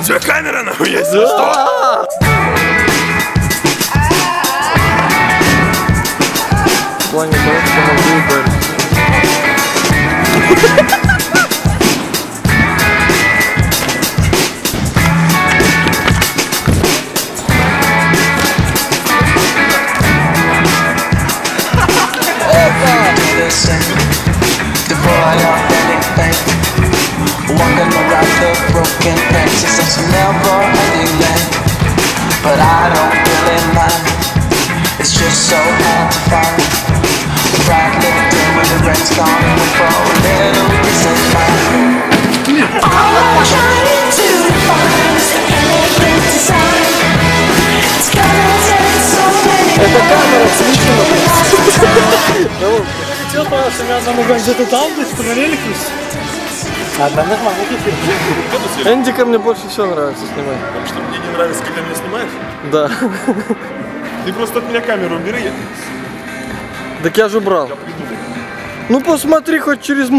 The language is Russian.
тебя камера нахуй есть, что? В плане того, что могу ударить. But I don't really mind. It's just so hard to find a bright little thing when the rain's gone and we for a little peace of mind. All I'm trying to find is the element inside. It's gonna take so many. Это камера включена. Что понял, что меня замугал где-то там, где смотрели крышу? А, да нормально, Эндика мне больше всего нравится снимать. Потому что мне не нравится, когда меня снимаешь? Да. Ты просто от меня камеру убери. Так я же убрал. Я придумал. Ну посмотри хоть через...